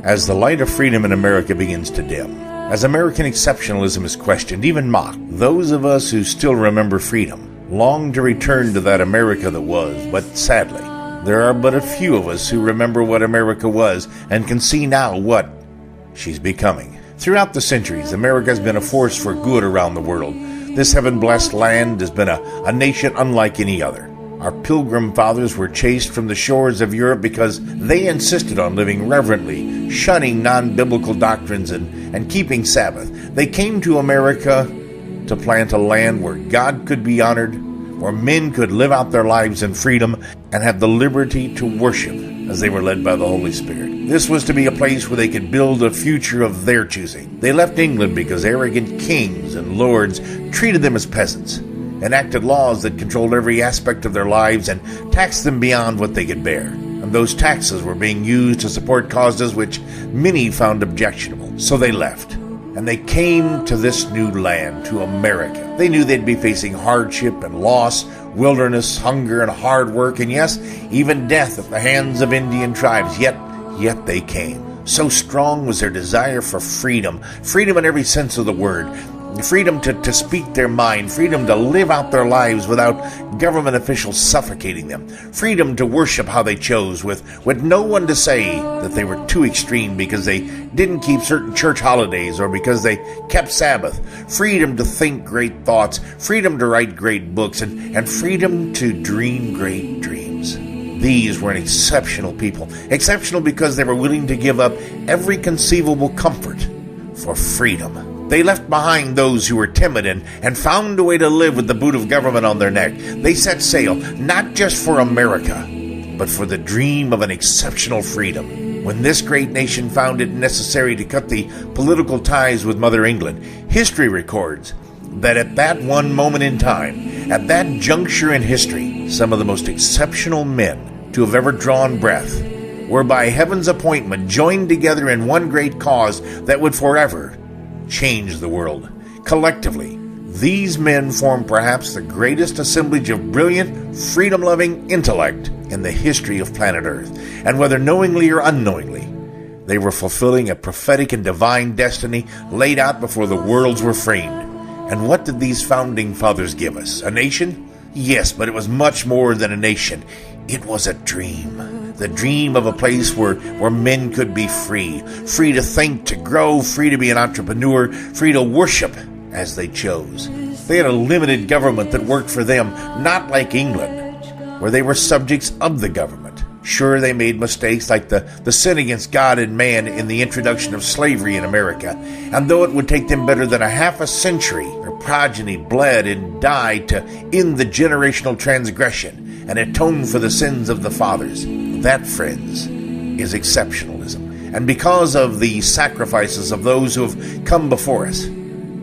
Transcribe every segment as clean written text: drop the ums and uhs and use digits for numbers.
As the light of freedom in America begins to dim, as American exceptionalism is questioned, even mocked, those of us who still remember freedom long to return to that America that was, but sadly, there are but a few of us who remember what America was and can see now what she's becoming. Throughout the centuries, America has been a force for good around the world. This heaven-blessed land has been a nation unlike any other. Our pilgrim fathers were chased from the shores of Europe because they insisted on living reverently, shunning non-biblical doctrines and keeping Sabbath. They came to America to plant a land where God could be honored, where men could live out their lives in freedom and have the liberty to worship as they were led by the Holy Spirit. This was to be a place where they could build a future of their choosing. They left England because arrogant kings and lords treated them as peasants, enacted laws that controlled every aspect of their lives and taxed them beyond what they could bear. And those taxes were being used to support causes which many found objectionable. So they left, and they came to this new land, to America. They knew they'd be facing hardship and loss, wilderness, hunger, and hard work, and yes, even death at the hands of Indian tribes. Yet they came. So strong was their desire for freedom in every sense of the word. Freedom to speak their mind, freedom to live out their lives without government officials suffocating them, freedom to worship how they chose with no one to say that they were too extreme because they didn't keep certain church holidays or because they kept Sabbath, freedom to think great thoughts, freedom to write great books, and freedom to dream great dreams. These were an exceptional people, exceptional because they were willing to give up every conceivable comfort for freedom. They left behind those who were timid and found a way to live with the boot of government on their neck. They set sail, not just for America, but for the dream of an exceptional freedom. When this great nation found it necessary to cut the political ties with Mother England, history records that at that one moment in time, at that juncture in history, some of the most exceptional men to have ever drawn breath were by heaven's appointment joined together in one great cause that would forever change the world. Collectively, these men form perhaps the greatest assemblage of brilliant, freedom-loving intellect in the history of planet Earth. And whether knowingly or unknowingly, they were fulfilling a prophetic and divine destiny laid out before the worlds were framed. And what did these founding fathers give us? A nation? Yes, but it was much more than a nation. It was a dream. The dream of a place where men could be free to think, to grow, free to be an entrepreneur, free to worship as they chose. They had a limited government that worked for them, not like England, where they were subjects of the government. Sure, they made mistakes like the sin against God and man in the introduction of slavery in America, and though it would take them better than a half a century, their progeny bled and died to end the generational transgression and atone for the sins of the fathers. That, friends, is exceptionalism. And because of the sacrifices of those who have come before us,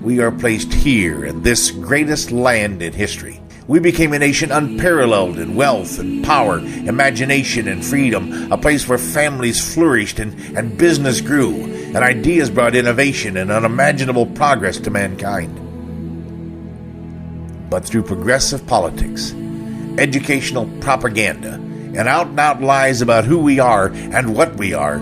we are placed here in this greatest land in history. We became a nation unparalleled in wealth and power, imagination and freedom, a place where families flourished and business grew, and ideas brought innovation and unimaginable progress to mankind. But through progressive politics, educational propaganda, and out-and-out lies about who we are and what we are,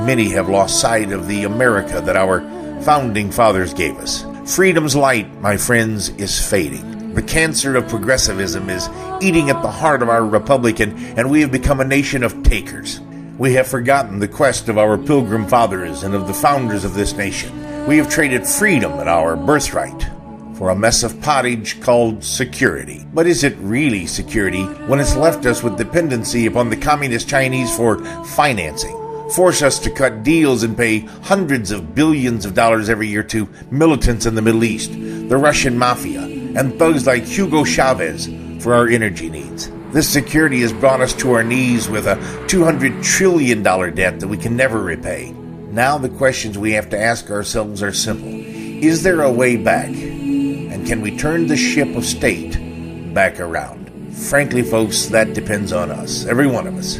many have lost sight of the America that our founding fathers gave us. Freedom's light, my friends, is fading. The cancer of progressivism is eating at the heart of our republic, and we have become a nation of takers. We have forgotten the quest of our pilgrim fathers and of the founders of this nation. We have traded freedom and our birthright for a mess of pottage called security. But is it really security when it's left us with dependency upon the communist Chinese for financing, force us to cut deals and pay hundreds of billions of dollars every year to militants in the Middle East, the Russian mafia, and thugs like Hugo Chavez for our energy needs? This security has brought us to our knees with a $200 trillion debt that we can never repay. Now the questions we have to ask ourselves are simple. Is there a way back? And can we turn the ship of state back around? Frankly, folks, that depends on us, every one of us.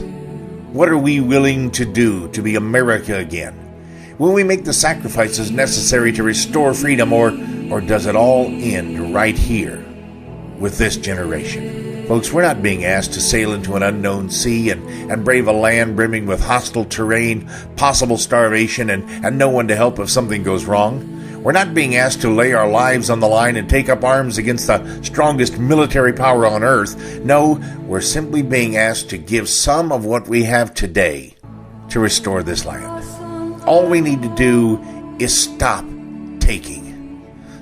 What are we willing to do to be America again? Will we make the sacrifices necessary to restore freedom, or does it all end right here with this generation? Folks, we're not being asked to sail into an unknown sea and brave a land brimming with hostile terrain, possible starvation, and no one to help if something goes wrong. We're not being asked to lay our lives on the line and take up arms against the strongest military power on earth. No, we're simply being asked to give some of what we have today to restore this land. All we need to do is stop taking.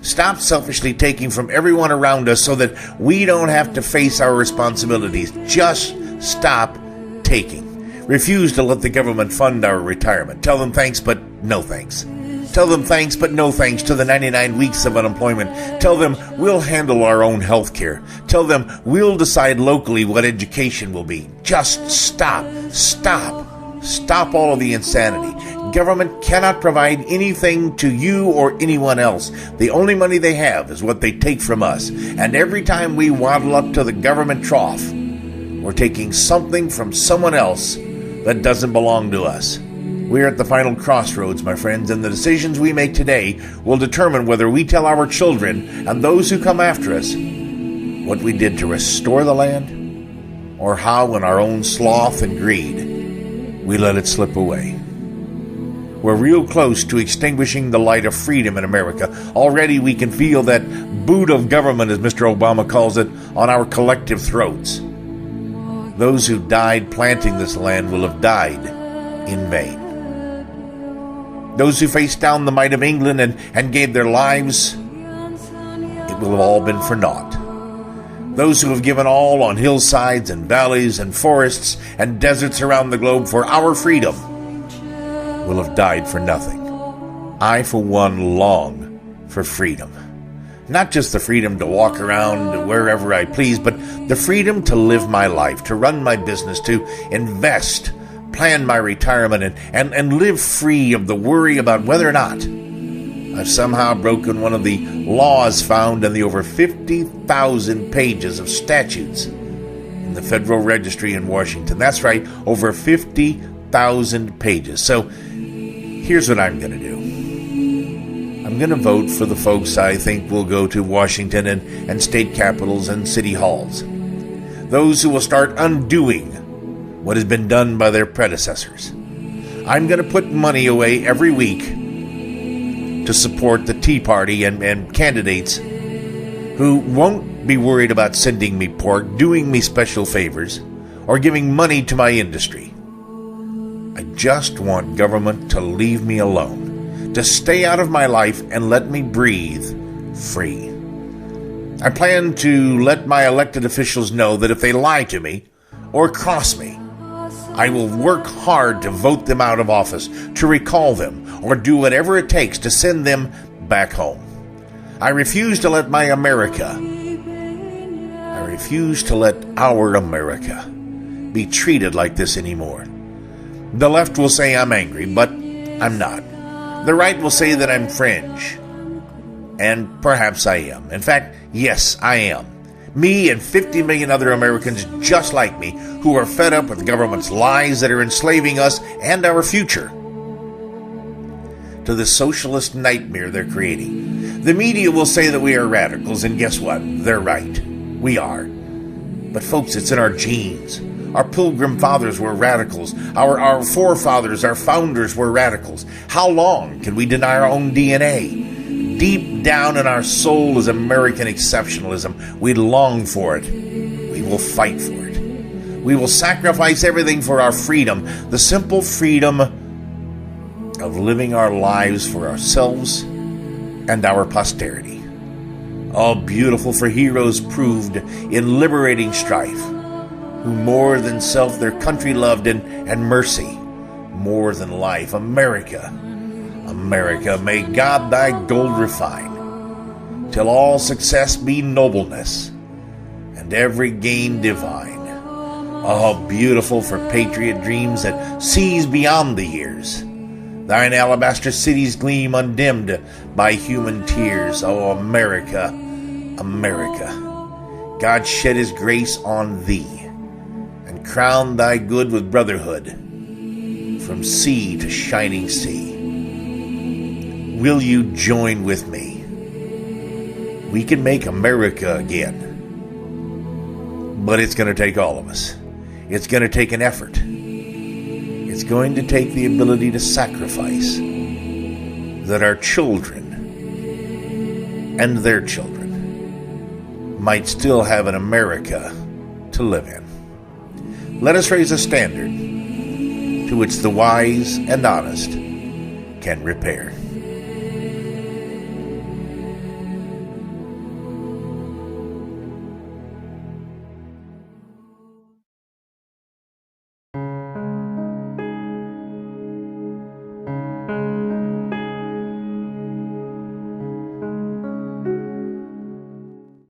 Stop selfishly taking from everyone around us so that we don't have to face our responsibilities. Just stop taking. Refuse to let the government fund our retirement. Tell them thanks, but no thanks. Tell them thanks, but no thanks to the 99 weeks of unemployment. Tell them we'll handle our own health care. Tell them we'll decide locally what education will be. Just stop. Stop all of the insanity. Government cannot provide anything to you or anyone else. The only money they have is what they take from us. And every time we waddle up to the government trough, we're taking something from someone else that doesn't belong to us. We're at the final crossroads, my friends, and the decisions we make today will determine whether we tell our children and those who come after us what we did to restore the land, or how in our own sloth and greed we let it slip away. We're real close to extinguishing the light of freedom in America. Already we can feel that boot of government, as Mr. Obama calls it, on our collective throats. Those who died planting this land will have died in vain. Those who faced down the might of England and gave their lives, it will have all been for naught. Those who have given all on hillsides and valleys and forests and deserts around the globe for our freedom will have died for nothing. I, for one, long for freedom. Not just the freedom to walk around wherever I please, but the freedom to live my life, to run my business, to invest, plan my retirement, and live free of the worry about whether or not I've somehow broken one of the laws found in the over 50,000 pages of statutes in the Federal Registry in Washington. That's right, over 50,000 pages. So here's what I'm going to do. I'm going to vote for the folks I think will go to Washington and state capitals and city halls. Those who will start undoing what has been done by their predecessors. I'm going to put money away every week to support the Tea Party and candidates who won't be worried about sending me pork, doing me special favors, or giving money to my industry. I just want government to leave me alone, to stay out of my life and let me breathe free. I plan to let my elected officials know that if they lie to me or cross me, I will work hard to vote them out of office, to recall them, or do whatever it takes to send them back home. I refuse to let our America be treated like this anymore. The left will say I'm angry, but I'm not. The right will say that I'm fringe. And perhaps I am. In fact, yes, I am. Me and 50 million other Americans just like me who are fed up with the government's lies that are enslaving us and our future to the socialist nightmare they're creating. The media will say that we are radicals, and guess what? They're right. We are. But folks, it's in our genes. Our pilgrim fathers were radicals. Our forefathers, our founders were radicals. How long can we deny our own DNA? Deep down in our soul is American exceptionalism. We long for it. We will fight for it. We will sacrifice everything for our freedom, the simple freedom of living our lives for ourselves and our posterity. Oh, beautiful for heroes proved in liberating strife, who more than self their country loved and mercy more than life. America, America, may God thy gold refine, till all success be nobleness, and every gain divine. Oh, beautiful for patriot dreams that sees beyond the years. Thine alabaster cities gleam undimmed by human tears. Oh, America, America, God shed his grace on thee, and crown thy good with brotherhood, from sea to shining sea. Will you join with me? We can make America again But it's going to take all of us. It's going to take an effort. It's going to take the ability to sacrifice that our children and their children might still have an America to live in. Let us raise a standard to which the wise and honest can repair.